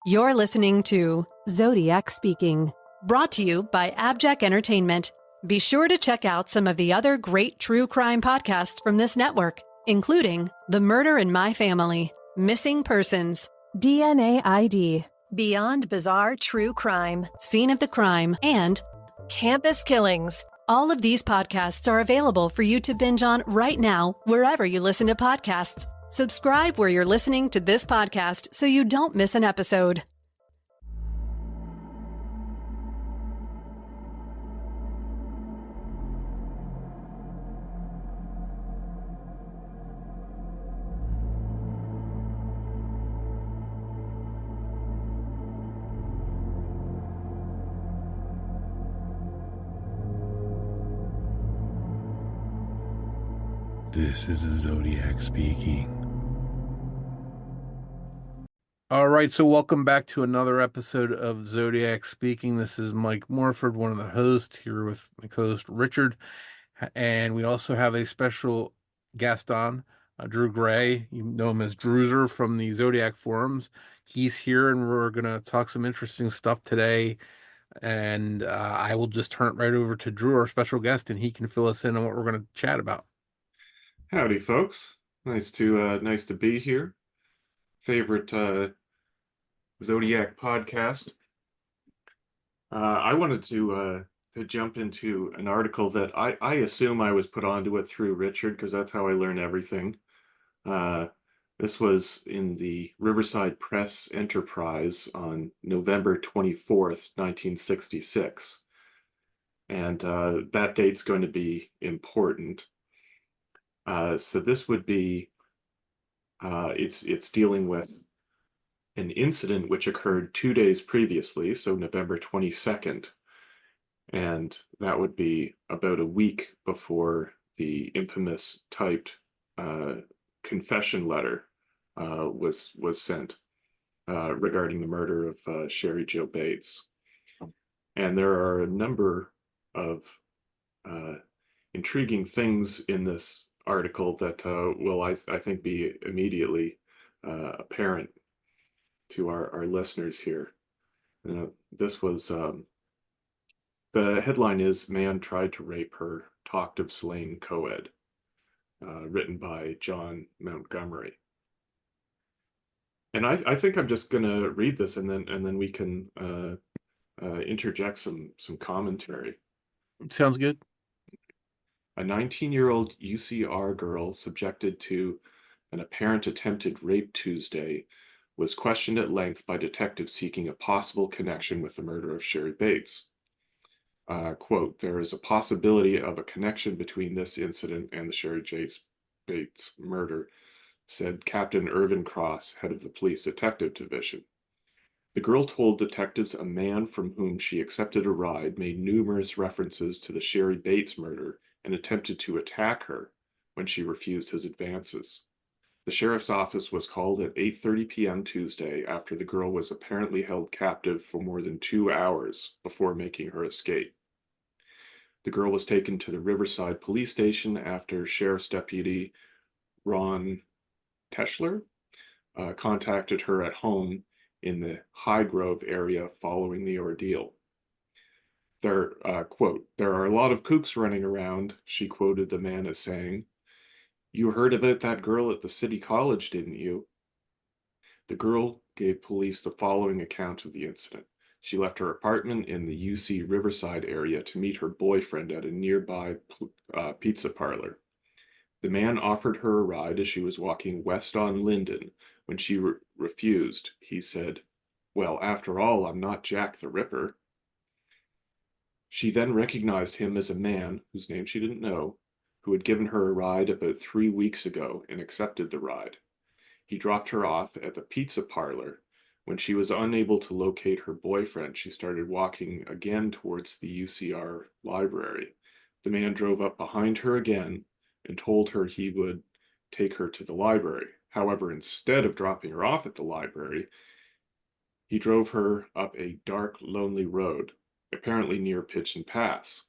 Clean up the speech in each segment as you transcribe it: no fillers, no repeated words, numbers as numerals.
You're listening to Zodiac Speaking, brought to you by AbJack Entertainment. Be sure to check out some of the other great true crime podcasts from this network, including The Murder in My Family, Missing Persons, DNA ID, Beyond Bizarre True Crime, Scene of the Crime, and Campus Killings. All of these podcasts are available for you to binge on right now, wherever you listen to podcasts. Subscribe where you're listening to this podcast so you don't miss an episode. This is a Zodiac Speaking. All right, so welcome back to another episode of Zodiac Speaking. This is Mike Morford, one of the hosts, here with my co-host Richard, and we also have a special guest on, Drew Gray. You know him as Drewzer from the Zodiac forums. He's here, and we're going to talk some interesting stuff today, and I will just turn it right over to Drew, our special guest, and he can fill us in on what we're going to chat about. Howdy, folks. Nice to be here. Favorite Zodiac podcast. I wanted to jump into an article that I assume I was put onto it through Richard, because that's how I learn everything. This was in the Riverside Press Enterprise on November 24th, 1966. And that date's going to be important. So this would be, it's dealing with an incident which occurred 2 days previously, so November 22nd, and that would be about a week before the infamous typed confession letter was sent regarding the murder of Cheri Jo Bates. And there are a number of intriguing things in this article that will, I think, be immediately apparent to our listeners here. This was, the headline is "Man Tried to Rape Her, Talked of Slaying Co-ed," written by John Montgomery. And I think I'm just going to read this, and then we can interject some commentary. Sounds good. A 19-year-old UCR girl subjected to an apparent attempted rape Tuesday was questioned at length by detectives seeking a possible connection with the murder of Cheri Bates. Quote, "There is a possibility of a connection between this incident and the Cheri Bates murder," said Captain Irvin Cross, head of the police detective division. The girl told detectives a man from whom she accepted a ride made numerous references to the Cheri Bates murder and attempted to attack her when she refused his advances. The sheriff's office was called at 8:30 p.m. Tuesday after the girl was apparently held captive for more than 2 hours before making her escape. The girl was taken to the Riverside police station after Sheriff's Deputy Ron Teschler contacted her at home in the High Grove area following the ordeal. Quote, "There are a lot of kooks running around," she quoted the man as saying. "You heard about that girl at the city college, didn't you?" The girl gave police the following account of the incident. She left her apartment in the UC Riverside area to meet her boyfriend at a nearby pizza parlor. The man offered her a ride as she was walking west on Linden. When she refused, he said, "Well, after all, I'm not Jack the Ripper." She then recognized him as a man, whose name she didn't know, who had given her a ride about 3 weeks ago and accepted the ride. He dropped her off at the pizza parlor. When she was unable to locate her boyfriend, she started walking again towards the UCR library. The man drove up behind her again and told her he would take her to the library. However, instead of dropping her off at the library, he drove her up a dark, lonely road, apparently near Pitch Pass.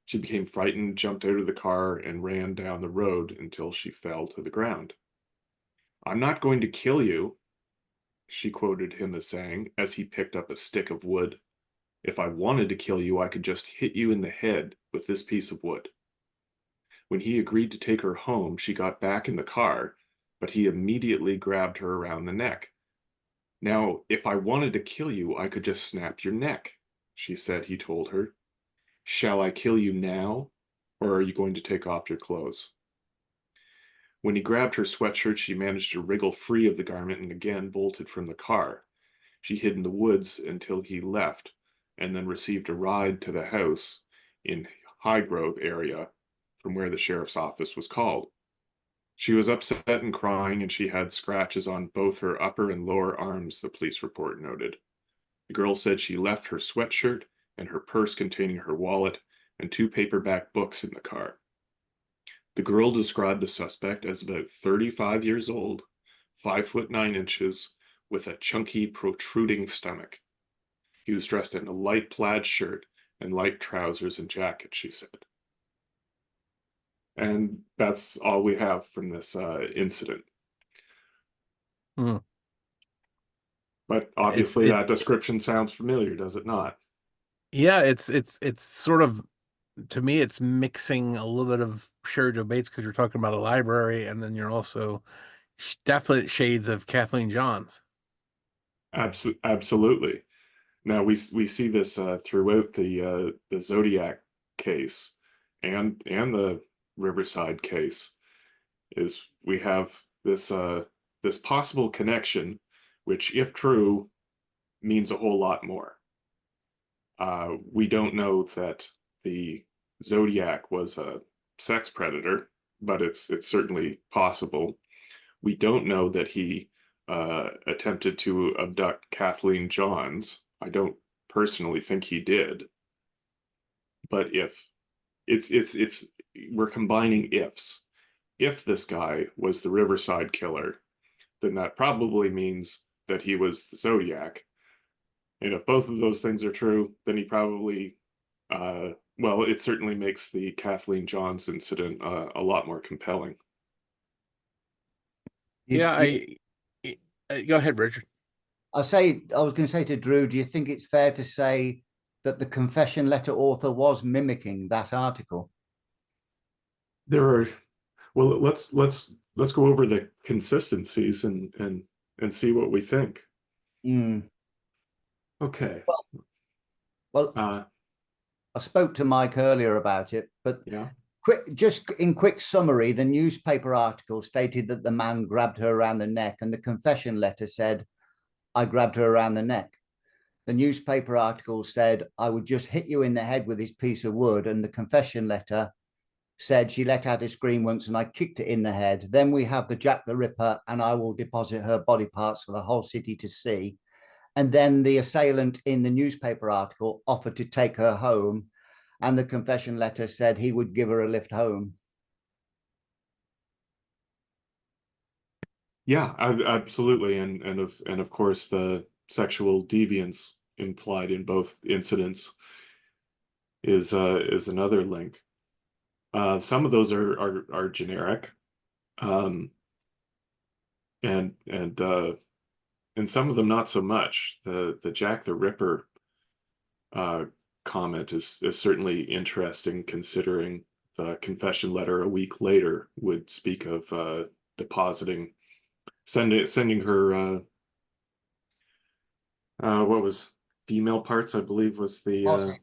She became frightened, jumped out of the car, and ran down the road until she fell to the ground. "I'm not going to kill you," she quoted him as saying, as he picked up a stick of wood. "If I wanted to kill you, I could just hit you in the head with this piece of wood." When he agreed to take her home, she got back in the car, but he immediately grabbed her around the neck. "Now, if I wanted to kill you, I could just snap your neck," she said he told her. "Shall I kill you now, or are you going to take off your clothes?" When he grabbed her sweatshirt, she managed to wriggle free of the garment and again bolted from the car. She hid in the woods until he left, and then received a ride to the house in Highgrove area from where the sheriff's office was called. She was upset and crying, and she had scratches on both her upper and lower arms, the police report noted. The girl said she left her sweatshirt and her purse containing her wallet and 2 paperback books in the car. The girl described the suspect as about 35 years old, 5 foot 9 inches, with a chunky, protruding stomach. He was dressed in a light plaid shirt and light trousers and jacket, she said. And that's all we have from this incident. Hmm. But obviously It's that description sounds familiar, does it not? yeah, it's sort of, to me, it's mixing a little bit of Cheri Jo Bates because you're talking about a library, and then you're also definite shades of Kathleen Johns. Absolutely. Now we see this throughout the Zodiac case and the Riverside case. Is we have this possible connection, which, if true, means a whole lot more. We don't know that the Zodiac was a sex predator, but it's certainly possible. We don't know that he attempted to abduct Kathleen Johns. I don't personally think he did, but if it's we're combining ifs. If this guy was the Riverside killer, then that probably means that he was the Zodiac. And if both of those things are true, then he probably, well, it certainly makes the Kathleen Johns incident a lot more compelling. Yeah, go ahead, Richard. I was going to say to Drew, do you think it's fair to say that the confession letter author was mimicking that article? There are, well, let's go over the consistencies and see what we think. Okay. Well, I spoke to Mike earlier about it, but yeah. Just in quick summary, the newspaper article stated that the man grabbed her around the neck, and the confession letter said, "I grabbed her around the neck." The newspaper article said, "I would just hit you in the head with this piece of wood," and the confession letter said she let out a scream once and I kicked it in the head. Then we have the Jack the Ripper, and I will deposit her body parts for the whole city to see. And then the assailant in the newspaper article offered to take her home, and the confession letter said he would give her a lift home. Yeah, absolutely, and of course the sexual deviance implied in both incidents is another link. Some of those are generic, and some of them not so much. The Jack the Ripper comment is certainly interesting, considering the confession letter a week later would speak of sending her what was female parts, I believe, was the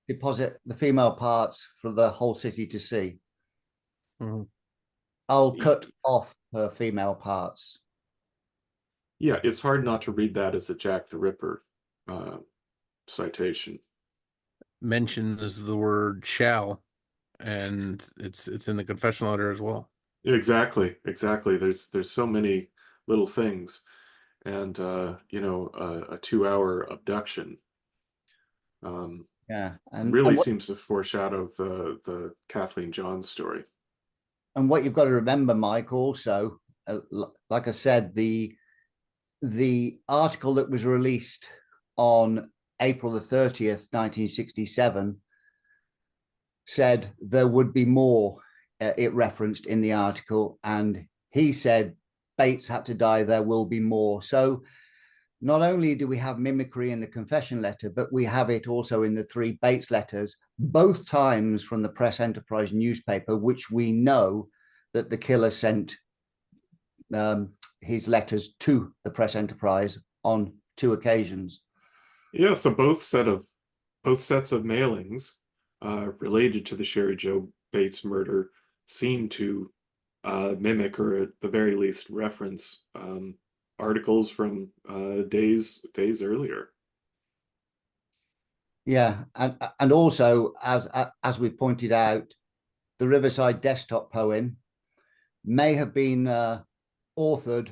deposit the female parts for the whole city to see. Mm-hmm. I'll cut off her female parts. Yeah, it's hard not to read that as a Jack the Ripper citation. Mentions the word "shall," and it's in the confession letter as well. Exactly. There's so many little things, and you know, a 2-hour abduction. Yeah, and really seems to foreshadow the Kathleen Johns story. And what you've got to remember, Mike, also, like I said, the article that was released on April the 30th, 1967, said there would be more. It referenced in the article, and he said Bates had to die. There will be more. So not only do we have mimicry in the confession letter, but we have it also in the 3 Bates letters, both times from the Press Enterprise newspaper, which we know that the killer sent his letters to the Press Enterprise on 2 occasions. Yeah, so both sets of mailings related to the Cheri Jo Bates murder seem to mimic, or at the very least reference, articles from days earlier. Yeah, and also, as we pointed out, the Riverside desktop poem may have been authored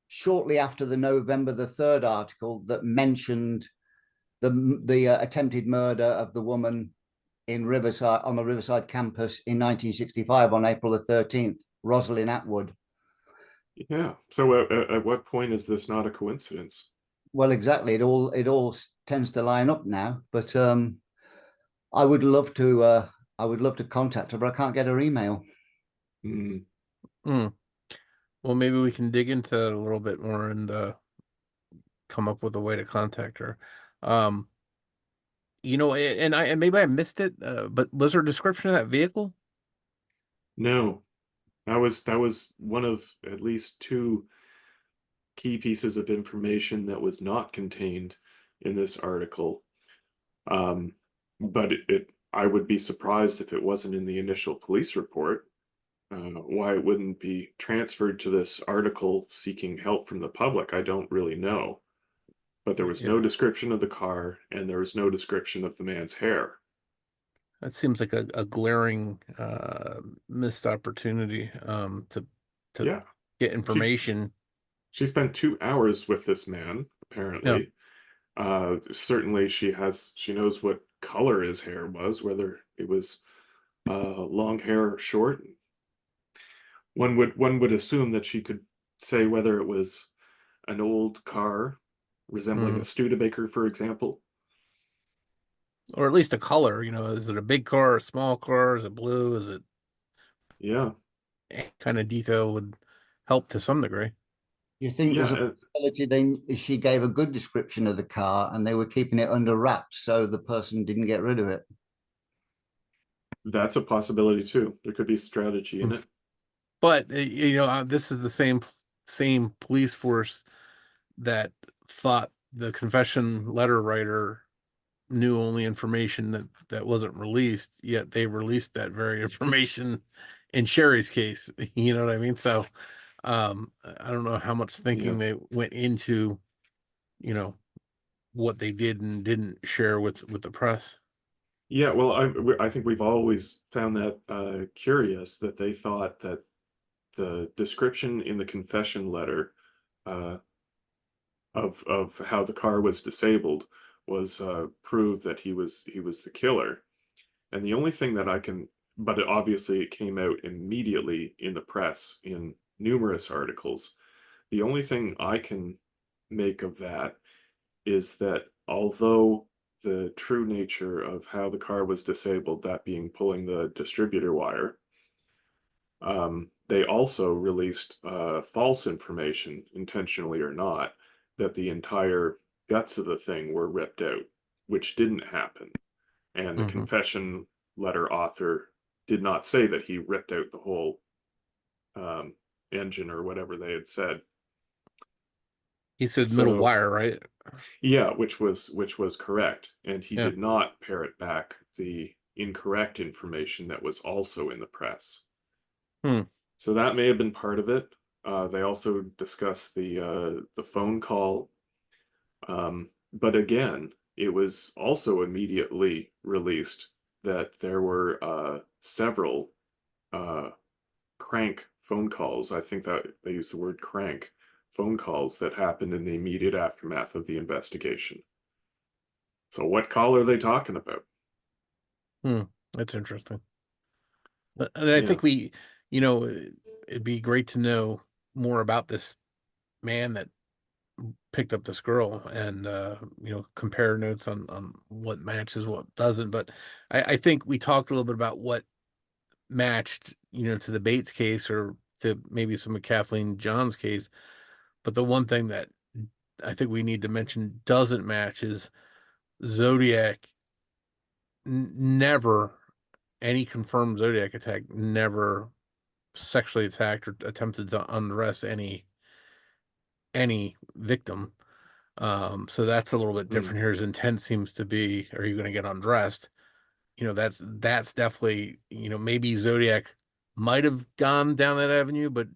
shortly after the November the 3rd article that mentioned the attempted murder of the woman in Riverside, on the Riverside campus in 1965 on April the 13th, Rosalind Atwood. Yeah. So at what point is this not a coincidence? Well, exactly. It all tends to line up now. But I would love to contact her, but I can't get her email. Mm. Well, maybe we can dig into that a little bit more and come up with a way to contact her. And maybe I missed it, but was there a description of that vehicle? No, that was one of at least 2 key pieces of information that was not contained in this article. But I would be surprised if it wasn't in the initial police report. Why it wouldn't be transferred to this article seeking help from the public, I don't really know. But there was no description of the car, and there was no description of the man's hair. That seems like a glaring missed opportunity to Yeah. get information. She spent 2 hours with this man, apparently. Certainly she knows what color his hair was, whether it was long hair or short. One would assume that she could say whether it was an old car resembling a Studebaker, for example. Or at least a color, is it a big car, a small car, is it blue, is it? Yeah. Kind of detail would help to some degree. You think there's a possibility then she gave a good description of the car and they were keeping it under wraps so the person didn't get rid of it? That's a possibility too. There could be strategy in it. But this is the same police force that thought the confession letter writer knew only information that wasn't released, yet they released that very information in Cheri's case. You know what I mean? So I don't know how much thinking they went into, what they did and didn't share with the press. Yeah, well, I think we've always found that curious, that they thought that the description in the confession letter of how the car was disabled was proof that he was the killer. And the only thing that but obviously it came out immediately in the press in numerous articles. The only thing I can make of that is that although the true nature of how the car was disabled, that being pulling the distributor wire, they also released false information, intentionally or not, that the entire guts of the thing were ripped out, which didn't happen. And the confession letter author did not say that he ripped out the whole engine or whatever they had said. He said middle wire, right? Yeah, which was correct. And he did not parrot back the incorrect information that was also in the press. So that may have been part of it. They also discussed the phone call. But again, it was also immediately released that there were several crank phone calls. I think that they used the word crank phone calls that happened in the immediate aftermath of the investigation. So what call are they talking about? That's interesting. And I think it'd be great to know more about this man that picked up this girl and compare notes on what matches, what doesn't. But I think we talked a little bit about what matched to the Bates case or to maybe some of Kathleen Johns' case, but the one thing that I think we need to mention doesn't match is Zodiac never, any confirmed Zodiac attack, never sexually attacked or attempted to undress any victim. So that's a little bit different here. His intent seems to be, are you going to get undressed? That's definitely, maybe Zodiac might have gone down that avenue, but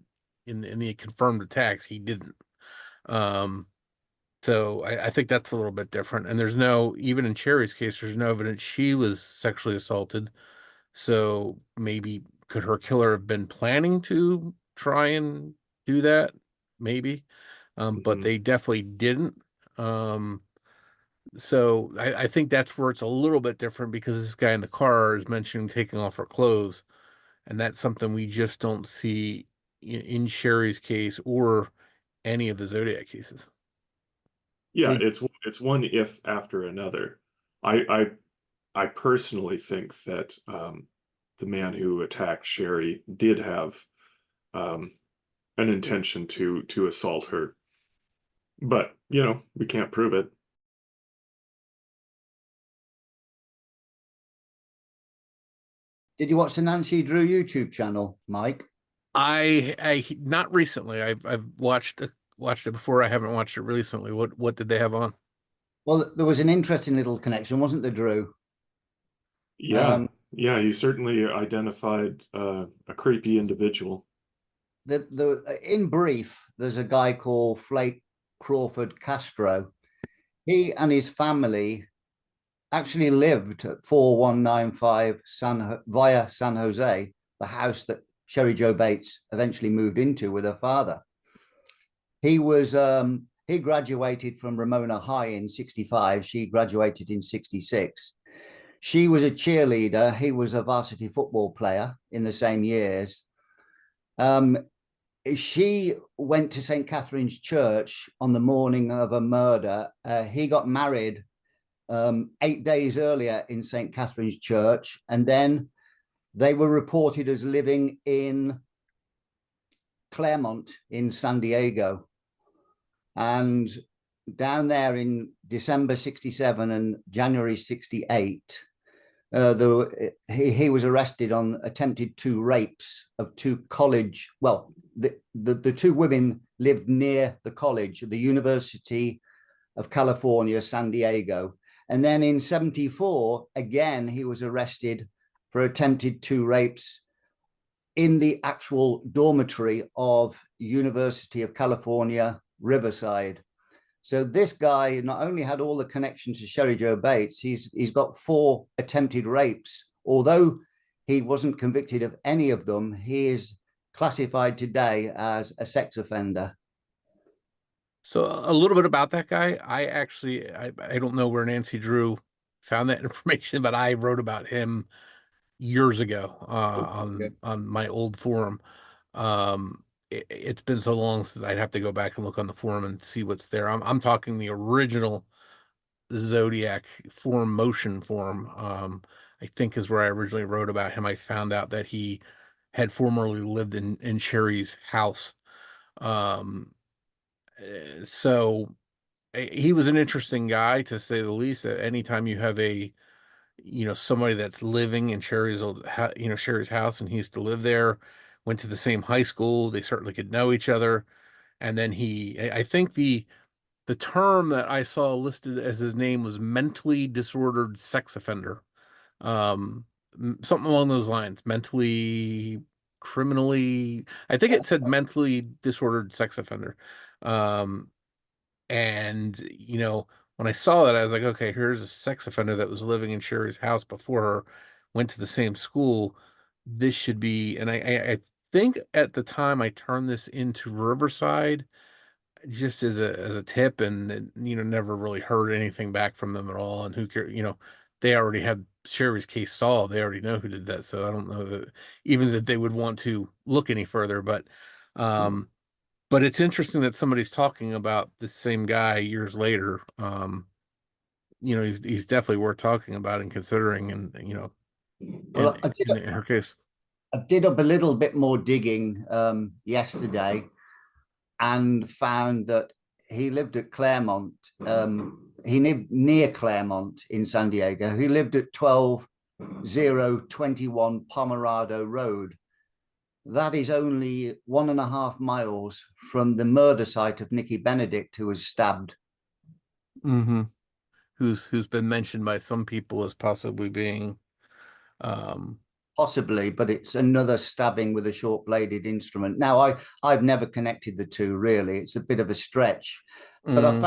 in the confirmed attacks, he didn't. So I think that's a little bit different. And there's no, even in Cheri's case, there's no evidence she was sexually assaulted. So maybe could her killer have been planning to try and do that? Maybe. But they definitely didn't. So I think that's where it's a little bit different because this guy in the car is mentioning taking off her clothes, and that's something we just don't see in Cheri's case or any of the Zodiac cases. Yeah, it's one if after another. I personally think that the man who attacked Cheri did have an intention to assault her, but we can't prove it. Did you watch the Nancy Drew YouTube channel, Mike? I not recently. I've watched it before. I haven't watched it recently. What did they have on? Well, there was an interesting little connection, wasn't there, Drew? Yeah, yeah, you certainly identified a creepy individual. In brief, there's a guy called Flake Crawford Castro. He and his family actually lived at 4195 via San Jose, the house that Cheri Jo Bates eventually moved into with her father. He graduated from Ramona High in 65. She graduated in 66. She was a cheerleader. He was a varsity football player in the same years. She went to St. Catherine's Church on the morning of a murder. He got married 8 days earlier in St. Catherine's Church, and then they were reported as living in Claremont in San Diego. And down there in December 67 and January 68, he was arrested on attempted two rapes of two college. Well, the two women lived near the college, the University of California, San Diego. And then in 74, again, he was arrested for attempted two rapes in the actual dormitory of University of California, Riverside. So this guy not only had all the connections to Cheri Jo Bates, he's got 4 attempted rapes. Although he wasn't convicted of any of them, he is classified today as a sex offender. So a little bit about that guy. I don't know where Nancy Drew found that information, but I wrote about him years ago on my old forum. It's been so long since I'd have to go back and look on the forum and see what's there. I'm talking the original Zodiac forum motion forum. I think is where I originally wrote about him. I found out that he had formerly lived in Cheri's house. So he was an interesting guy to say the least. Anytime you have somebody that's living in Cheri's Cheri's house, and he used to live there, went to the same high school, they certainly could know each other. And then I think the term that I saw listed as his name was mentally disordered sex offender. Something along those lines, criminally, I think it said mentally disordered sex offender. And when I saw that, I was like, okay, here's a sex offender that was living in Cheri's house before her, went to the same school. This should be, and I think at the time I turned this into Riverside just as a tip, and never really heard anything back from them at all. And who cares? They already had Cheri's case solved. They already know who did that, so I don't know that even that they would want to look any further. But it's interesting that somebody's talking about the same guy years later. He's definitely worth talking about and considering, and Well, in her case. I did up a little bit more digging yesterday and found that he lived at Claremont. He lived near Claremont in San Diego. He lived at 12021 Pomerado Road. That is only 1.5 miles from the murder site of Nikki Benedict, who was stabbed. Mm-hmm. Who's been mentioned by some people as possibly being possibly, but it's another stabbing with a short-bladed instrument. Now, I've never connected the two, really. It's a bit of a stretch, but I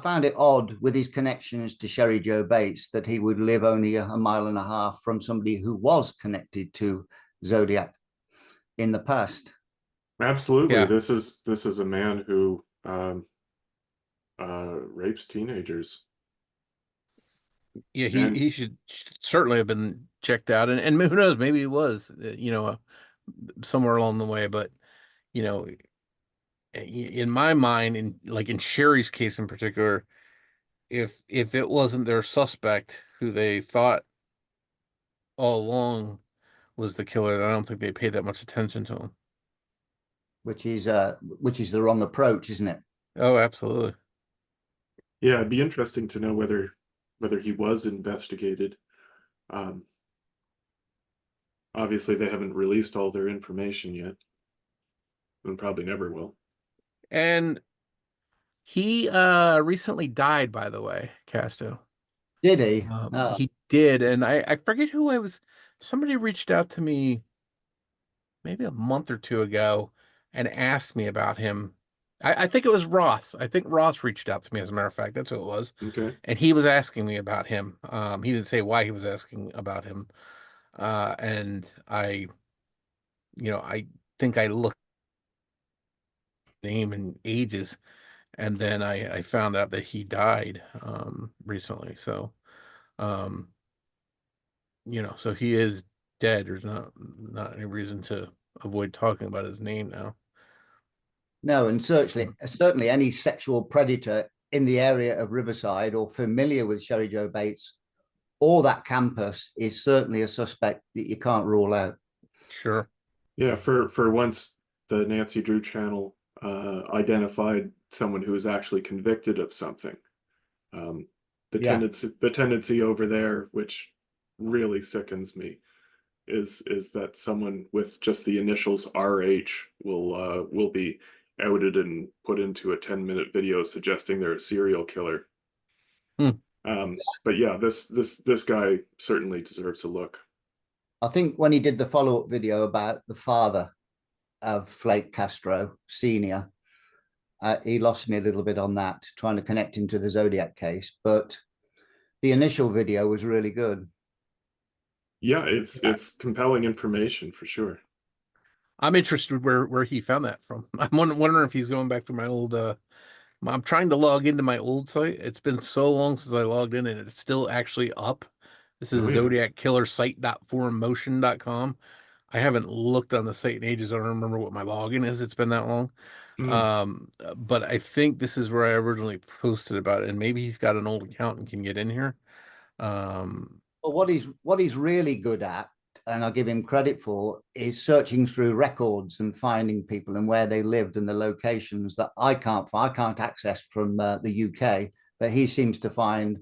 found it odd with his connections to Cheri Jo Bates that he would live only 1.5 miles from somebody who was connected to Zodiac in the past. Absolutely. Yeah. This is a man who rapes teenagers. Yeah, he should certainly have been checked out, and who knows, maybe he was, somewhere along the way. But in my mind, in Sherry's case in particular, if it wasn't their suspect who they thought all along was the killer, I don't think they paid that much attention to him. Which is the wrong approach, isn't it? Oh, absolutely. Yeah, it'd be interesting to know whether he was investigated. Obviously, they haven't released all their information yet, and probably never will. And he recently died, by the way, Casto. Did he? He did, and I forget who I was. Somebody reached out to me maybe a month or two ago and asked me about him. I think it was Ross. I think Ross reached out to me, as a matter of fact. That's who it was. Okay. And he was asking me about him. He didn't say why he was asking about him. And I think I looked name and ages, and then I found out that he died recently. So, so he is dead. There's not any reason to avoid talking about his name now. No, and certainly any sexual predator in the area of Riverside or familiar with Cheri Jo Bates or that campus is certainly a suspect that you can't rule out. Sure. Yeah, for once, the Nancy Drew channel identified someone who was actually convicted of something. The tendency over there, which really sickens me, is that someone with just the initials RH will be outed and put into a 10-minute video suggesting they're a serial killer. But yeah, this guy certainly deserves a look. I think when he did the follow-up video about the father of Flake Castro Sr., he lost me a little bit on that, trying to connect him to the Zodiac case. But the initial video was really good. Yeah, it's compelling information for sure. I'm interested where he found that from. I'm wondering if he's going back to my old. I'm trying to log into my old site. It's been so long since I logged in, and it's still actually up. This is zodiackillersite.formotion.com. I haven't looked on the site in ages. I don't remember what my login is. It's been that long. But I think this is where I originally posted about it, and maybe he's got an old account and can get in here. Well, what he's really good at, and I'll give him credit for, is searching through records and finding people and where they lived and the locations that I can't access from the UK. But he seems to find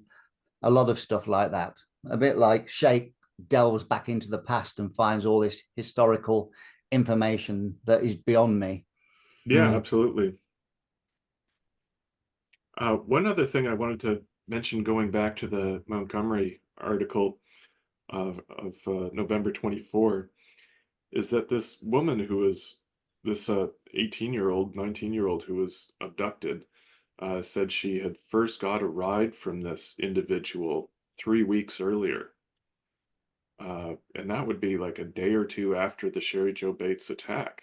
a lot of stuff like that. A bit like Shake delves back into the past and finds all this historical information that is beyond me. Yeah, absolutely. One other thing I wanted to mention, going back to the Montgomery article of November 24, is that this woman who was this 18-year-old, 19-year-old who was abducted said she had first got a ride from this individual 3 weeks earlier. And that would be like a day or two after the Cheri Jo Bates attack.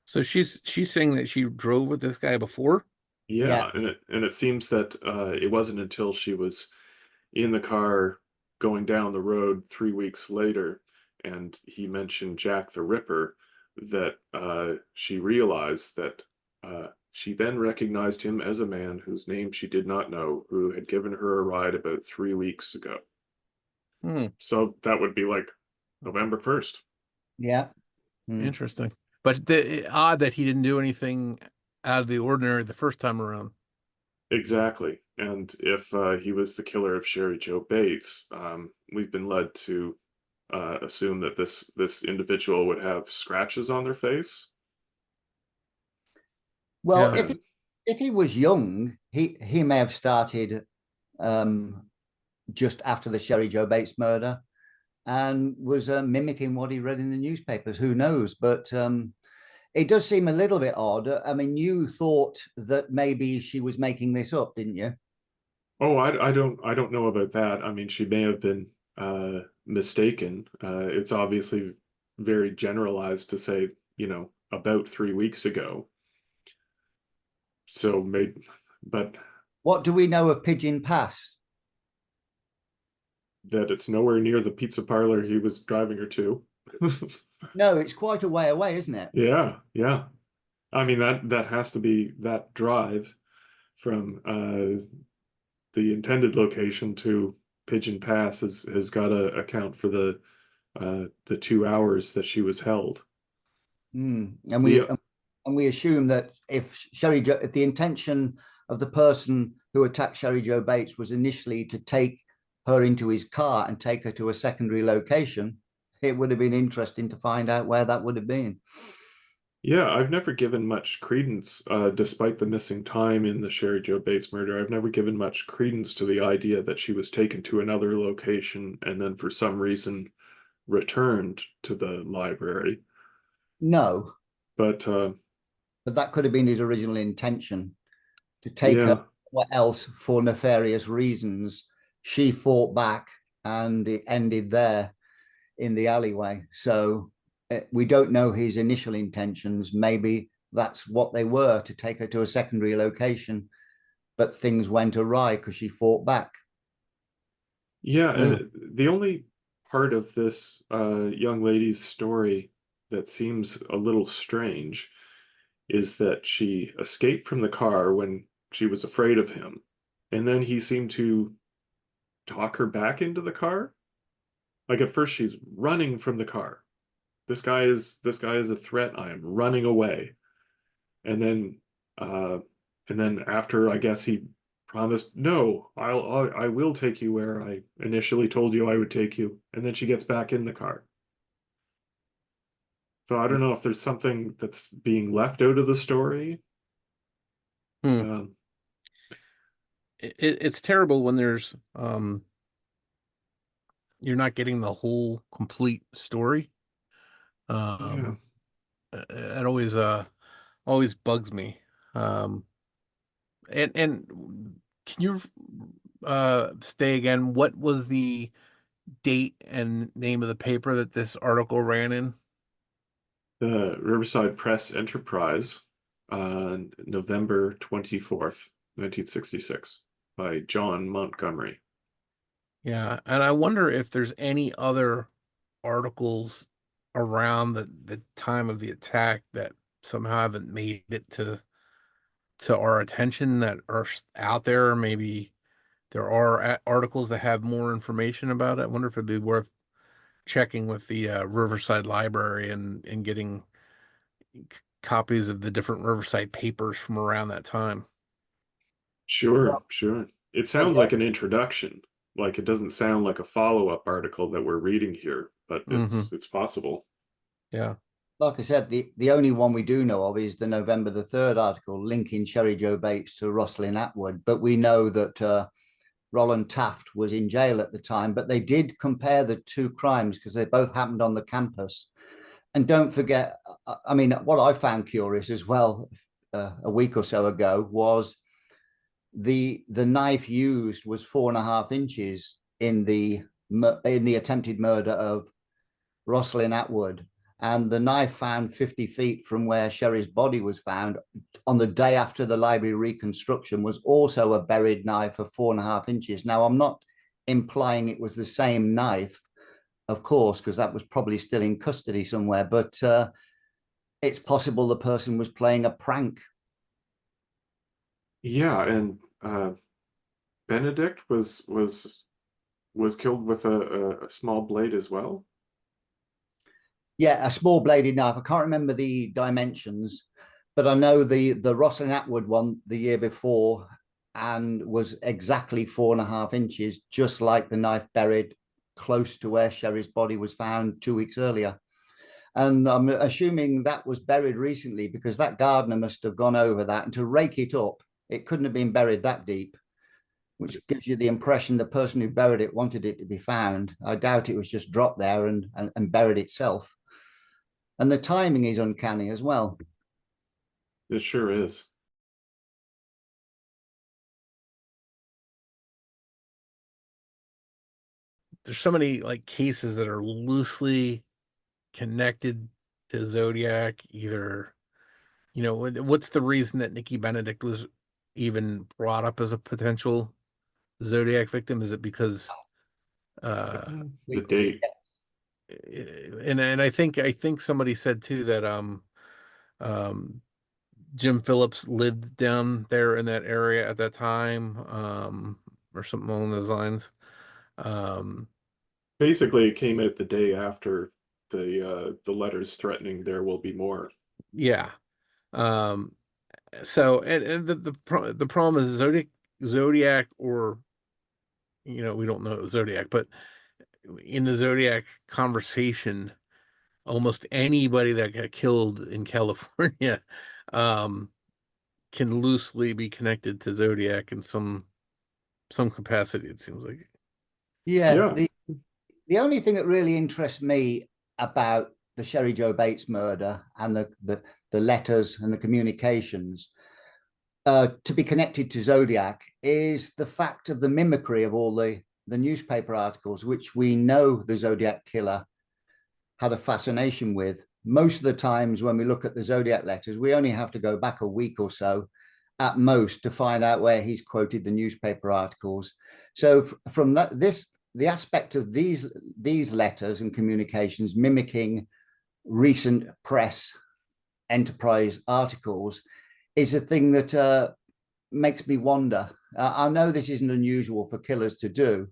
So she's saying that she drove with this guy before? Yeah. And it seems that it wasn't until she was in the car going down the road 3 weeks later, and he mentioned Jack the Ripper, that she realized that she then recognized him as a man whose name she did not know, who had given her a ride about 3 weeks ago. So that would be like November 1st. Yeah. Interesting. But odd that he didn't do anything out of the ordinary the first time around. Exactly. And if he was the killer of Cheri Jo Bates, we've been led to assume that this individual would have scratches on their face. Well, Yeah. if he was young, he may have started just after the Cheri Jo Bates murder and was mimicking what he read in the newspapers. Who knows? But it does seem a little bit odd. I mean, you thought that maybe she was making this up, didn't you? Oh, I don't know about that. I mean, she may have been mistaken. It's obviously very generalized to say, about 3 weeks ago. So maybe, but What do we know of Pigeon Pass? that it's nowhere near the pizza parlor he was driving her to. No, it's quite a way away, isn't it? Yeah, yeah. I mean that has to be that drive from the intended location to Pigeon Pass has got to account for the 2 hours that she was held. And The we assume that if the intention of the person who attacked Cheri Jo Bates was initially to take her into his car and take her to a secondary location, it would have been interesting to find out where that would have been. Yeah, I've never given much credence, despite the missing time in the Cheri Jo Bates murder. I've never given much credence to the idea that she was taken to another location and then for some reason returned to the library. No, But that could have been his original intention, to take her yeah, somewhere else for nefarious reasons. She fought back and it ended there in the alleyway. So we don't know his initial intentions. Maybe that's what they were, to take her to a secondary location, but things went awry because she fought back. yeah. Mm. The only part of this young lady's story that seems a little strange is that she escaped from the car when she was afraid of him, and then he seemed to talk her back into the car. Like at first she's running from the car. This guy is a threat. I am running away. And then after I guess he promised, no, I will take you where I initially told you I would take you. And then she gets back in the car. So I don't know if there's something that's being left out of the story. Hmm. Um, It's terrible when there's you're not getting the whole complete story. yeah. It always bugs me. Um, and can you stay again? What was the date and name of the paper that this article ran in? The Riverside Press Enterprise on November 24th, 1966, by John Montgomery. Yeah, and I wonder if there's any other articles around the time of the attack that somehow haven't made it to our attention that are out there. Maybe there are articles that have more information about it. I wonder if it'd be worth checking with the Riverside Library and getting copies of the different Riverside papers from around that time. Sure, sure. It sounds Yeah, like an introduction. Like it doesn't sound like a follow-up article that we're reading here, but Hmm. it's possible. Yeah. like I said, the only one we do know of is the November the 3rd article linking Cheri Jo Bates to Rosalind Atwood. But we know that Roland Taft was in jail at the time, but they did compare the two crimes because they both happened on the campus. And don't forget, I mean, what I found curious as well a week or so ago was the knife used was 4.5 inches in the attempted murder of Rosalind Atwood, and the knife found 50 feet from where Cheri's body was found on the day after the library reconstruction was also a buried knife of 4.5 inches. Now, I'm not implying it was the same knife, of course, because that was probably still in custody somewhere, but it's possible the person was playing a prank. Yeah, and Benedict was killed with a small blade as well. Yeah, a small bladed knife. I can't remember the dimensions, But I know the Rosslyn Atwood one the year before and was exactly 4.5 inches, just like the knife buried close to where Cheri's body was found 2 weeks earlier. And I'm assuming that was buried recently because that gardener must have gone over that, and to rake it up, it couldn't have been buried that deep, which gives you the impression the person who buried it wanted it to be found. I doubt it was just dropped there and buried itself. And the timing is uncanny as well. It sure is. There's so many like cases that are loosely connected to Zodiac. Either, what's the reason that Nikki Benedict was even brought up as a potential Zodiac victim? Is it because The date. and I think somebody said too that um Jim Phillips lived down there in that area at that time, or something along those lines. Um, Basically, it came out the day after the letters threatening there will be more. yeah. Um, so and the problem is Zodiac, or we don't know Zodiac, but in the Zodiac conversation, almost anybody that got killed in California um can loosely be connected to Zodiac in some capacity, it seems like. Yeah, Yeah. the only thing that really interests me about the Cheri Jo Bates murder and the letters and the communications to be connected to Zodiac is the fact of the mimicry of all the newspaper articles, which we know the Zodiac killer had a fascination with. Most of the times when we look at the Zodiac letters, we only have to go back a week or so at most to find out where he's quoted the newspaper articles. So from the aspect of these letters and communications mimicking recent press enterprise articles is a thing that makes me wonder. I know this isn't unusual for killers to do,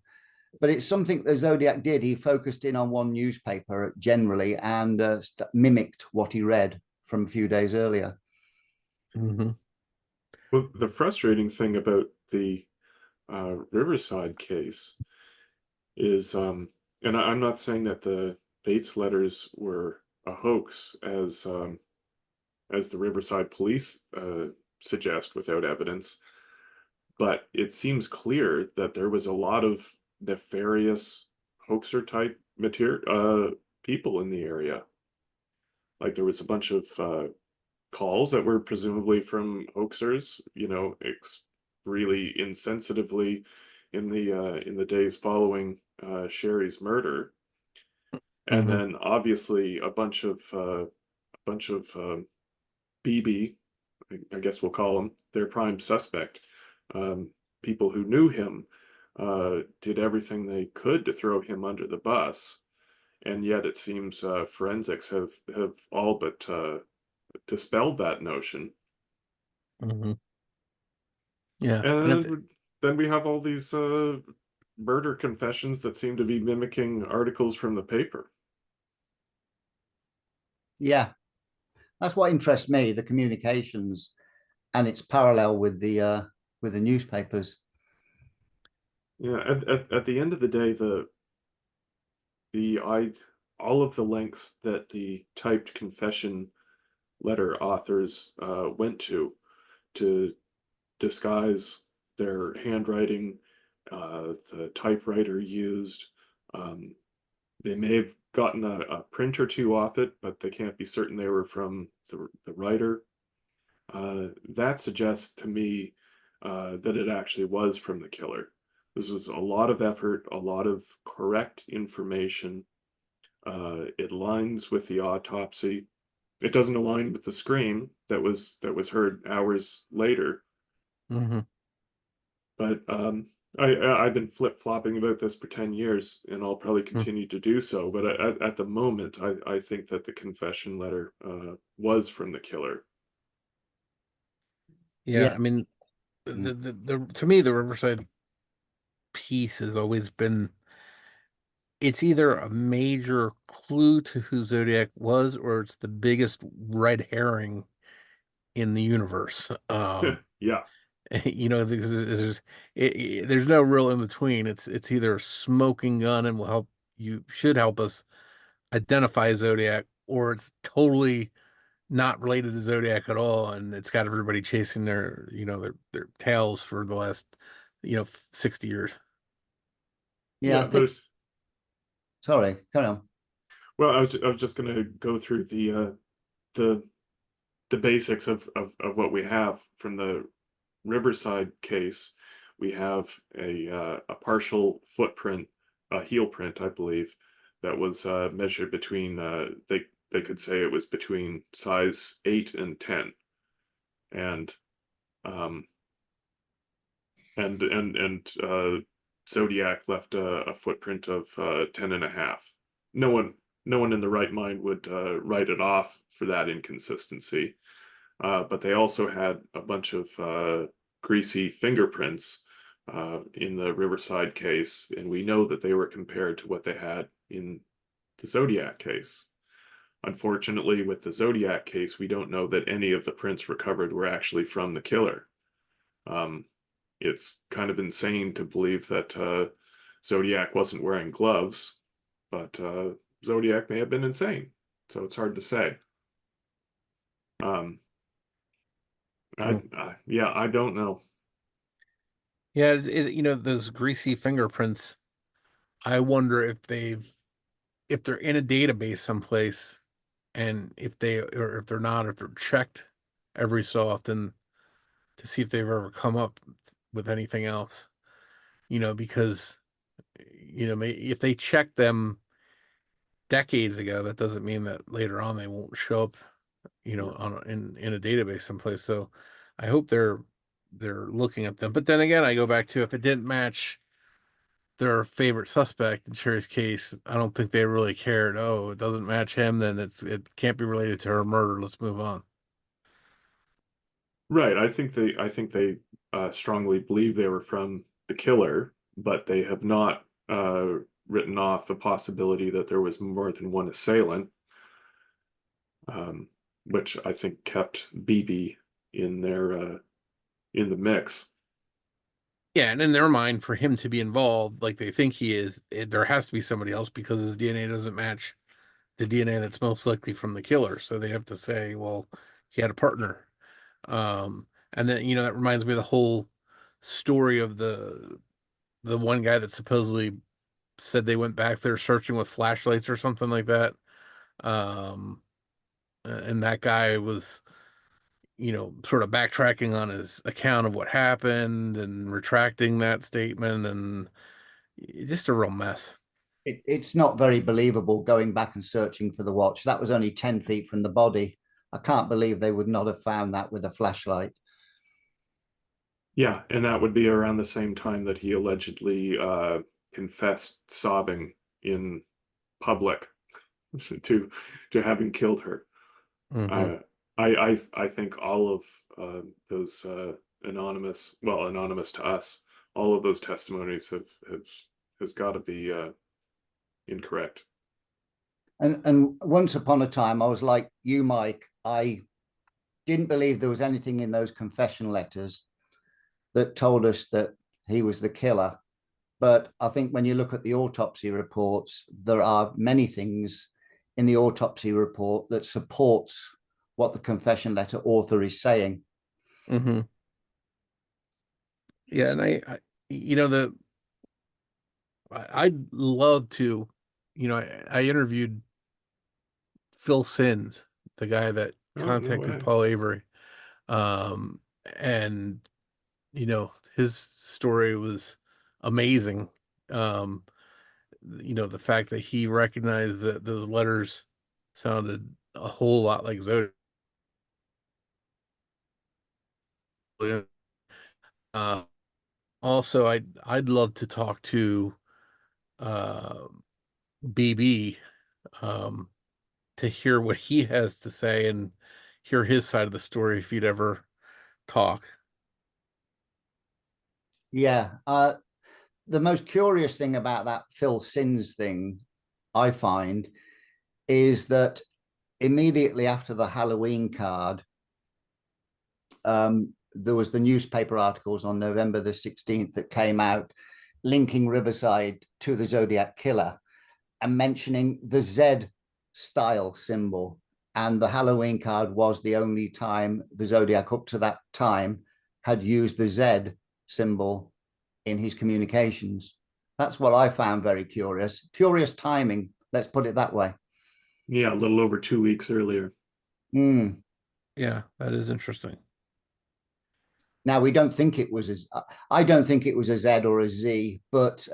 but it's something that Zodiac did. He focused in on one newspaper generally and mimicked what he read from a few days earlier. Mm-hmm. Well, the frustrating thing about the Riverside case is, and I'm not saying that the Bates letters were a hoax, as the Riverside police suggest without evidence, but it seems clear that there was a lot of nefarious hoaxer type material people in the area. Like there was a bunch of calls that were presumably from hoaxers, really insensitively in the days following Cheri's murder, and then obviously a bunch of BB, I guess we'll call them their prime suspect, people who knew him, did everything they could to throw him under the bus, and yet it seems forensics have all but dispelled that notion. Mm-hmm. Yeah, And then we have all these murder confessions that seem to be mimicking articles from the paper. Yeah, that's what interests me, the communications and its parallel with the newspapers. Yeah, at the end of the day, all of the lengths that the typed confession letter authors went to disguise their handwriting, the typewriter used. They may have gotten a print or two off it, but they can't be certain they were from the writer. That suggests to me that it actually was from the killer. This was a lot of effort, a lot of correct information. It aligns with the autopsy. It doesn't align with the scream that was heard hours later. Mm-hmm. But I've been flip-flopping about this for 10 years, and I'll probably continue to do so. But at the moment, I think that the confession letter was from the killer. Yeah, I mean, the to me, the Riverside piece has always been, it's either a major clue to who Zodiac was, or it's the biggest red herring in the universe. Yeah. There's no real in between. It's either a smoking gun and should help us identify Zodiac, or it's totally not related to Zodiac at all, and it's got everybody chasing their tails for the last 60 years. Yeah, I think. Sorry, carry on. Well, I was just going to go through the basics of what we have from the Riverside case. We have a partial footprint, a heel print, I believe, that was measured between they could say it was between size 8 and 10, and Zodiac left a footprint of 10 and a half. No one in the right mind would write it off for that inconsistency. But they also had a bunch of greasy fingerprints in the Riverside case, and we know that they were compared to what they had in the Zodiac case. Unfortunately, with the Zodiac case, we don't know that any of the prints recovered were actually from the killer. It's kind of insane to believe that Zodiac wasn't wearing gloves, but Zodiac may have been insane, so it's hard to say. I don't know. Yeah, those greasy fingerprints. I wonder if they're in a database someplace, and if they're not, if they're checked every so often to see if they've ever come up with anything else. Because if they check them decades ago, that doesn't mean that later on they won't show up, in a database someplace. So I hope they're looking at them. But then again, I go back to, if it didn't match their favorite suspect in Cheri's case, I don't think they really cared. Oh, it doesn't match him, then it can't be related to her murder. Let's move on. Right. I think they strongly believe they were from the killer, but they have not written off the possibility that there was more than one assailant, which I think kept BB in the mix. Yeah, and in their mind, for him to be involved, like they think he is, there has to be somebody else, because his DNA doesn't match the DNA that's most likely from the killer. So they have to say, well, he had a partner. And then, that reminds me of the whole story of the one guy that supposedly said they went back there searching with flashlights or something like that. And that guy was, sort of backtracking on his account of what happened and retracting that statement, and just a real mess. It's not very believable going back and searching for the watch. That was only 10 feet from the body. I can't believe they would not have found that with a flashlight. Yeah, and that would be around the same time that he allegedly confessed sobbing in public to having killed her. Mm-hmm. I think all of those anonymous to us, all of those testimonies has got to be incorrect. And once upon a time, I was like you, Mike. I didn't believe there was anything in those confession letters that told us that he was the killer. But I think when you look at the autopsy reports, there are many things in the autopsy report that supports what the confession letter author is saying. Mm-hmm. Yeah, and I'd love to, I interviewed Phil Sins, the guy that contacted Paul Avery. And, his story was amazing. The fact that he recognized that those letters sounded a whole lot like Zodiac. Uh, Also, I'd love to talk to BB, to hear what he has to say and hear his side of the story, if he'd ever talk. Yeah. The most curious thing about that Phil Sins thing, I find, is that immediately after the Halloween card, there was the newspaper articles on November the 16th that came out linking Riverside to the Zodiac killer and mentioning the Z style symbol. And the Halloween card was the only time the Zodiac up to that time had used the Z symbol in his communications. That's what I found very curious. Curious timing, let's put it that way. Yeah, a little over 2 weeks earlier. Yeah, that is interesting. Now, we don't think it was I don't think it was a Z or a Z, but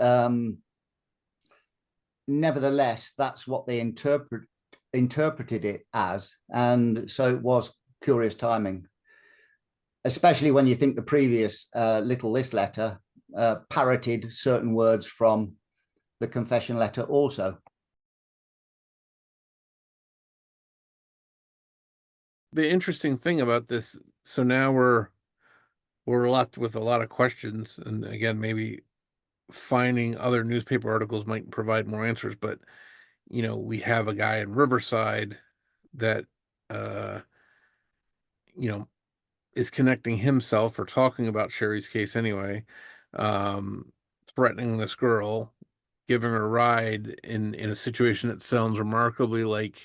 nevertheless, that's what they interpreted it as. And so it was curious timing, especially when you think the previous Little List letter parroted certain words from the confession letter also. The interesting thing about this, so now we're left with a lot of questions, and again, maybe finding other newspaper articles might provide more answers, but we have a guy in Riverside that is connecting himself or talking about Cheri's case anyway, threatening this girl, giving her a ride in a situation that sounds remarkably like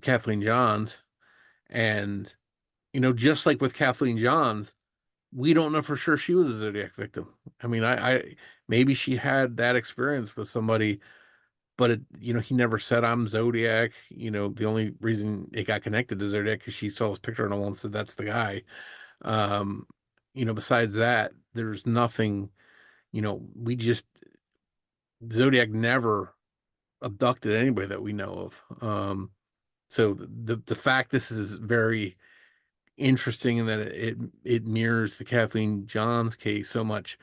Kathleen Johns. And just like with Kathleen Johns, we don't know for sure she was a Zodiac victim. I mean, I maybe she had that experience with somebody, but he never said I'm Zodiac. The only reason it got connected to Zodiac because she saw his picture and alone said that's the guy. Besides that, there's nothing. Zodiac never abducted anybody that we know of. So the fact this is very interesting in that it mirrors the Kathleen Johns case so much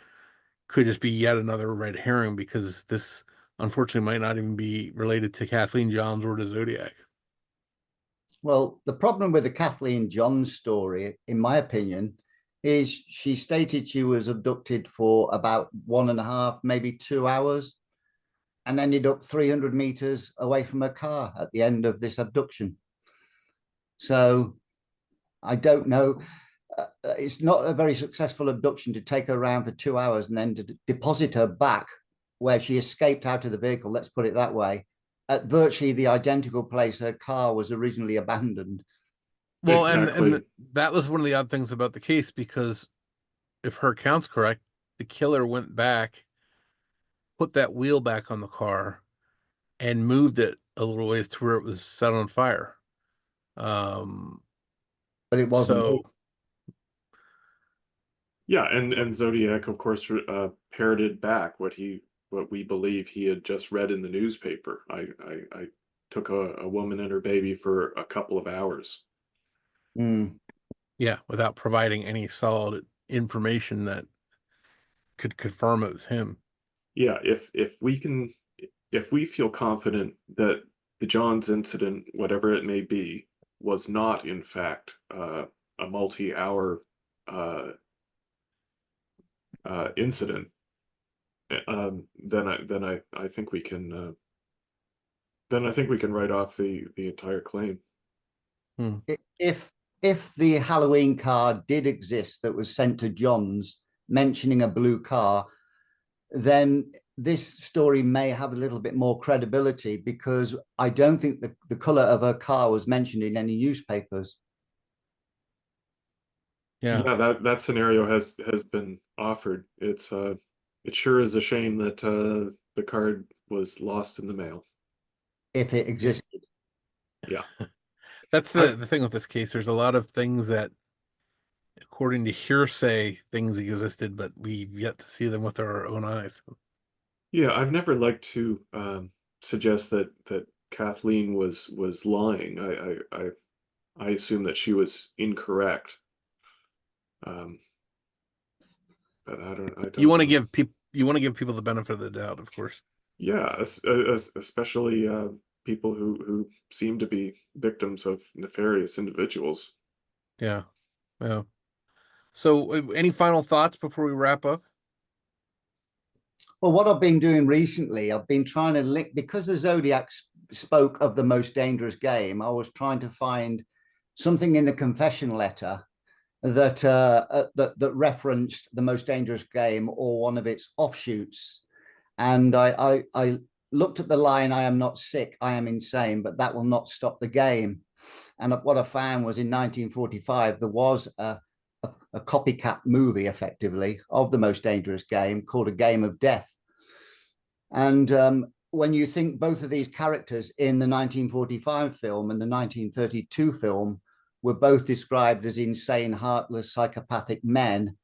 could just be yet another red herring, because this unfortunately might not even be related to Kathleen Johns or to Zodiac. Well, the problem with the Kathleen Johns story, in my opinion, is she stated she was abducted for about 1.5, maybe 2 hours, and ended up 300 meters away from her car at the end of this abduction. So I don't know. It's not a very successful abduction to take her around for 2 hours and then to deposit her back where she escaped out of the vehicle, let's put it that way, at virtually the identical place her car was originally abandoned. Well, Exactly. and that was one of the odd things about the case, because if her account's correct, the killer went back, put that wheel back on the car, and moved it a little ways to where it was set on fire. But it wasn't. So Yeah, and Zodiac, of course, parroted back what we believe he had just read in the newspaper. I took a woman and her baby for a couple of hours. yeah, without providing any solid information that could confirm it was him. Yeah, if we feel confident that the Johns incident, whatever it may be, was not in fact a multi-hour incident, then I think we can write off the entire claim. If the Halloween card did exist that was sent to Johns mentioning a blue car, then this story may have a little bit more credibility, because I don't think the color of her car was mentioned in any newspapers. Yeah, that scenario has been offered. It sure is a shame that the card was lost in the mail. If it existed. Yeah. That's the thing with this case. There's a lot of things that, according to hearsay, things existed, but we've yet to see them with our own eyes. Yeah, I've never liked to suggest that Kathleen was lying. I assume that she was incorrect. But I don't. You want to give people the benefit of the doubt, of course. Yeah, especially people who seem to be victims of nefarious individuals. Yeah. So, any final thoughts before we wrap up? Well, what I've been doing recently, I've been trying to link, because the Zodiac spoke of the most dangerous game, I was trying to find something in the confession letter that referenced The Most Dangerous Game or one of its offshoots. And I looked at the line, "I am not sick, I am insane, but that will not stop the game." And what I found was in 1945, there was a copycat movie, effectively, of The Most Dangerous Game called A Game of Death. And when you think both of these characters in the 1945 film and the 1932 film were both described as insane, heartless, psychopathic men,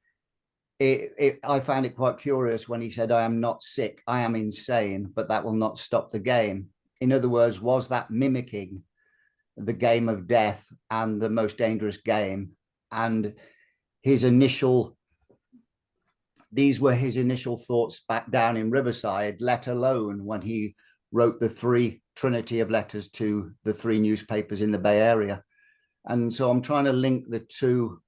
I found it quite curious when he said, "I am not sick, I am insane, but that will not stop the game." In other words, was that mimicking The Game of Death and The Most Dangerous Game? And these were his initial thoughts back down in Riverside, let alone when he wrote the trinity of letters to the 3 newspapers in the Bay Area. And so I'm trying to link the two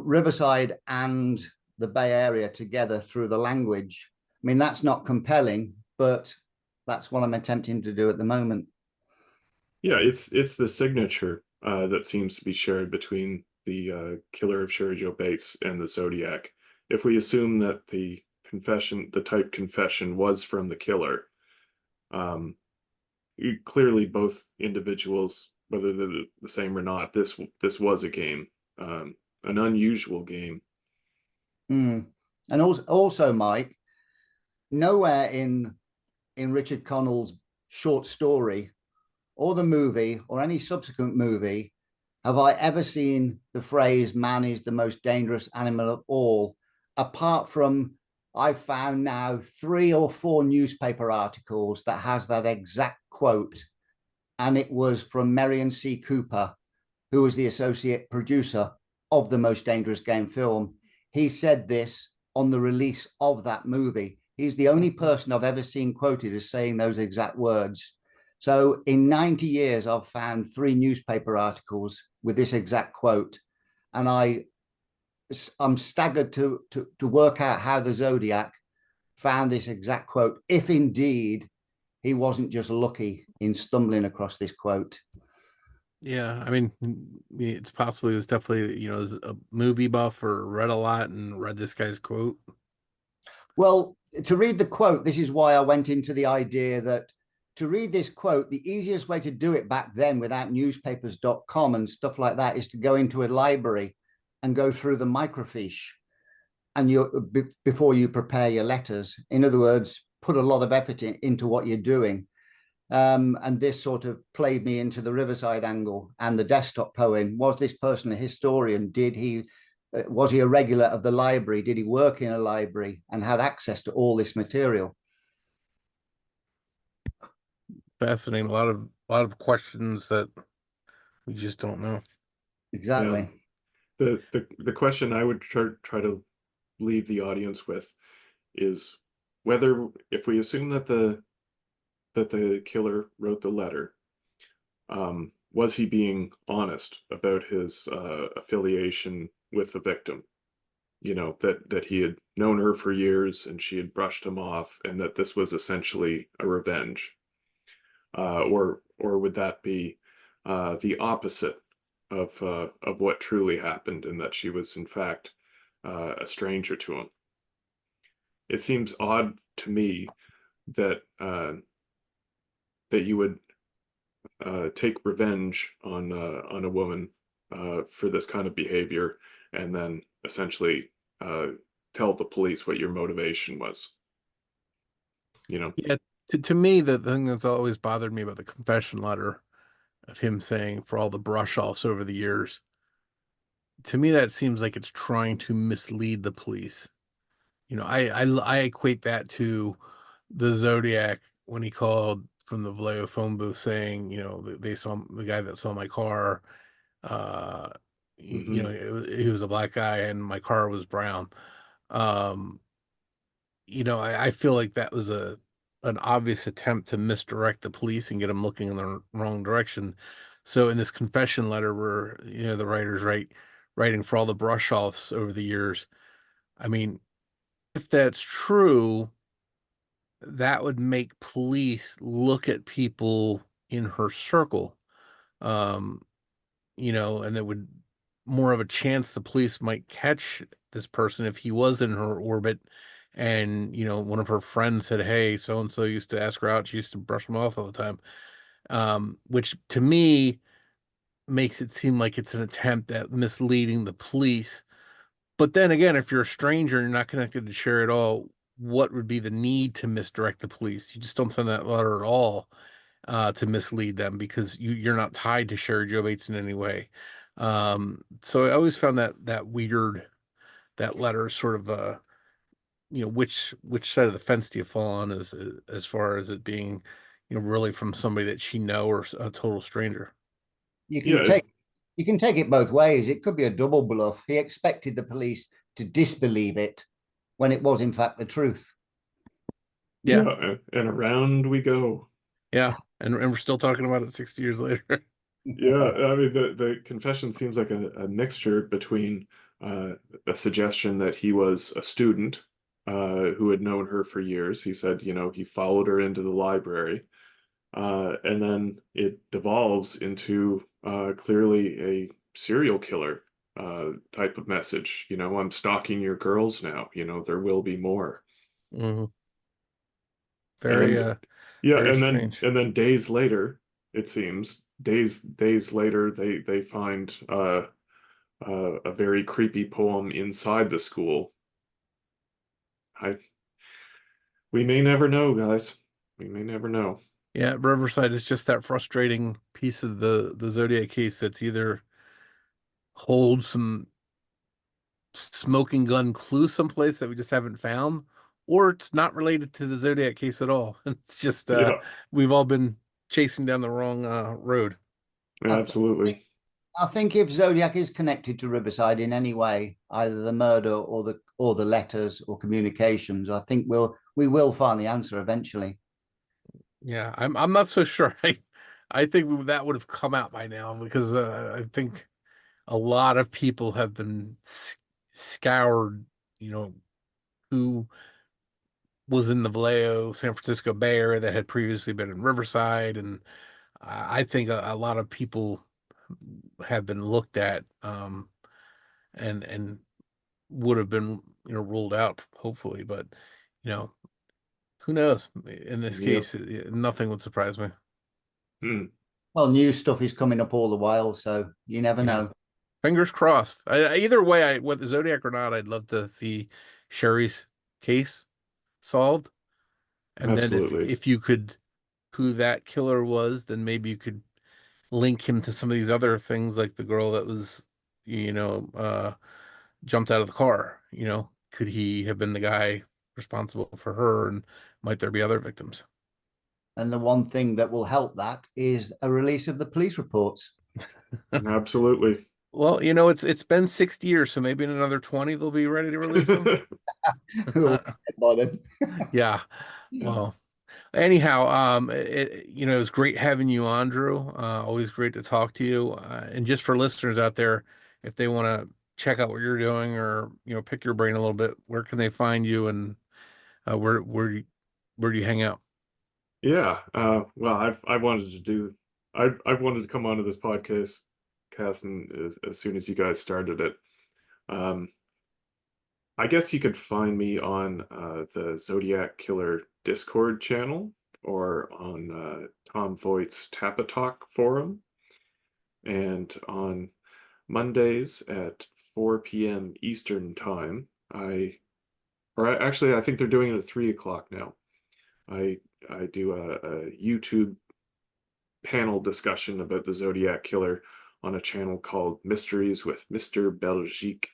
Riverside and the Bay Area together through the language. I mean, that's not compelling, but that's what I'm attempting to do at the moment. Yeah, it's the signature that seems to be shared between the killer of Cheri Jo Bates and the Zodiac. If we assume that the type confession was from the killer, clearly both individuals, whether they're the same or not, this was a game, an unusual game. And also, Mike, nowhere in Richard Connell's short story or the movie or any subsequent movie have I ever seen the phrase "man is the most dangerous animal of all," apart from I've found now 3 or 4 newspaper articles that has that exact quote. And it was from Merian C. Cooper, who was the associate producer of The Most Dangerous Game film. He said this on the release of that movie. He's the only person I've ever seen quoted as saying those exact words. So in 90 years, I've found 3 newspaper articles with this exact quote. And I'm staggered to work out how the Zodiac found this exact quote, if indeed he wasn't just lucky in stumbling across this quote. Yeah, I mean, it's possible he was definitely, a movie buff or read a lot and read this guy's quote. Well, to read the quote, this is why I went into the idea that to read this quote, the easiest way to do it back then without newspapers.com and stuff like that is to go into a library and go through the microfiche before you prepare your letters. In other words, put a lot of effort into what you're doing. And this sort of played me into the Riverside angle and the desktop poem. Was this person a historian? Was he a regular of the library? Did he work in a library and had access to all this material? Fascinating. A lot of questions that we just don't know. Exactly. Yeah. The question I would try to leave the audience with is whether, if we assume that the killer wrote the letter, was he being honest about his affiliation with the victim? That he had known her for years and she had brushed him off, and that this was essentially a revenge. Or would that be the opposite of what truly happened, and that she was in fact a stranger to him? It seems odd to me that you would take revenge on a woman for this kind of behavior, and then essentially tell the police what your motivation was. Yeah, to me, the thing that's always bothered me about the confession letter of him saying, "For all the brush offs over the years," to me that seems like it's trying to mislead the police. I equate that to the Zodiac when he called from the Vallejo phone booth saying, they saw the guy that saw my car. He was a black guy and my car was brown. I feel like that was an obvious attempt to misdirect the police and get them looking in the wrong direction. So in this confession letter where, the writer's writing for all the brush offs over the years, I mean, if that's true, that would make police look at people in her circle. and that would more of a chance the police might catch this person if he was in her orbit. And, one of her friends said, hey, so-and-so used to ask her out. She used to brush him off all the time. Which to me makes it seem like it's an attempt at misleading the police. But then again, if you're a stranger and you're not connected to Cheri at all, what would be the need to misdirect the police? You just don't send that letter at all to mislead them, because you're not tied to Cheri Jo Bates in any way. So I always found that weird, that letter sort of which side of the fence do you fall on as far as it being really from somebody that she know or a total stranger. You can Yeah, take you can take it both ways. It could be a double bluff. He expected the police to disbelieve it when it was in fact the truth. yeah, and around we go. Yeah, and we're still talking about it 60 years later. Yeah, I mean the confession seems like a mixture between a suggestion that he was a student who had known her for years. He said, he followed her into the library, and then it devolves into clearly a serial killer type of message. I'm stalking your girls now. There will be more. Mm-hmm. And yeah, Very and strange. then days later, it seems days later, they find a very creepy poem inside the school. We may never know, guys. We may never know. Yeah, Riverside is just that frustrating piece of the Zodiac case that's either holds some smoking gun clue someplace that we just haven't found, or it's not related to the Zodiac case at all. It's just Yeah, we've all been chasing down the wrong road. absolutely. I think if Zodiac is connected to Riverside in any way, either the murder or the letters or communications, I think we will find the answer eventually. Yeah, I'm not so sure. I think that would have come out by now, because I think a lot of people have been scoured, who was in the Vallejo, San Francisco Bay Area that had previously been in Riverside. And I think a lot of people have been looked at, and would have been, ruled out, hopefully. But, who knows? In this Yep. case, nothing would surprise me. Hmm. Well, new stuff is coming up all the while, so you never Yeah. know. Fingers crossed. Either way, whether Zodiac or not, I'd love to see Cheri's case solved. And then Absolutely. if you could, who that killer was, then maybe you could link him to some of these other things, like the girl that was, jumped out of the car. Could he have been the guy responsible for her, and might there be other victims? And the one thing that will help that is a release of the police reports. Absolutely. Well, it's been 60 years, so maybe in another 20 they'll be ready to release them. By then. Yeah. Well, anyhow, it was great having you on, Drew. Always great to talk to you. And just for listeners out there, if they want to check out what you're doing, or pick your brain a little bit, where can they find you, and where do you hang out? Yeah. Well, I've wanted to come onto this podcast and as soon as you guys started it. I guess you could find me on the Zodiac Killer Discord channel, or on Tom Voigt's Tappa Talk forum. And on Mondays at 4 p.m. Eastern time, I think they're doing it at 3 o'clock now. I do a YouTube panel discussion about the Zodiac Killer on a channel called Mysteries with Mr. Belgique.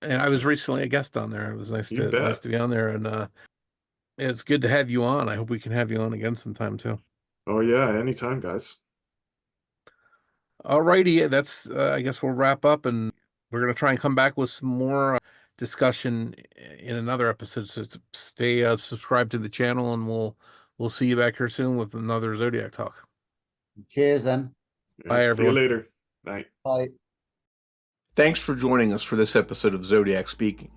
And I was recently a guest on there. It was nice You to bet. be on there, and it's good to have you on. I hope we can have you on again sometime too. Oh yeah, anytime, guys. All righty, that's I guess we'll wrap up, and we're gonna try and come back with some more discussion in another episode. So stay subscribed to the channel, and we'll see you back here soon with another Zodiac talk. Cheers then. Bye, See you everyone. later. Bye. Bye. Thanks for joining us for this episode of Zodiac Speaking.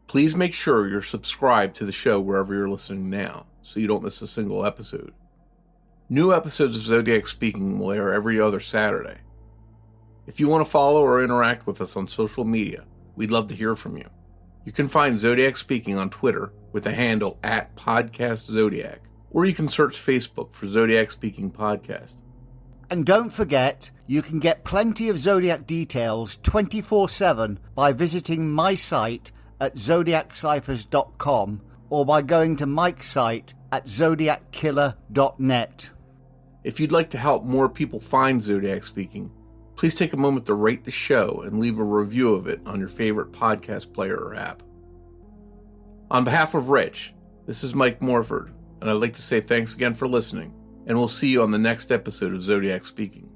Please make sure you're subscribed to the show wherever you're listening now, so you don't miss a single episode. New episodes of Zodiac Speaking will air every other Saturday. If you want to follow or interact with us on social media, we'd love to hear from you. You can find Zodiac Speaking on Twitter with the handle @PodcastZodiac, or you can search Facebook for Zodiac Speaking Podcast. And don't forget, you can get plenty of Zodiac details 24/7 by visiting my site at zodiacciphers.com or by going to Mike's site at zodiackiller.net. If you'd like to help more people find Zodiac Speaking, please take a moment to rate the show and leave a review of it on your favorite podcast player or app. On behalf of Rich, this is Mike Morford, and I'd like to say thanks again for listening, and we'll see you on the next episode of Zodiac Speaking.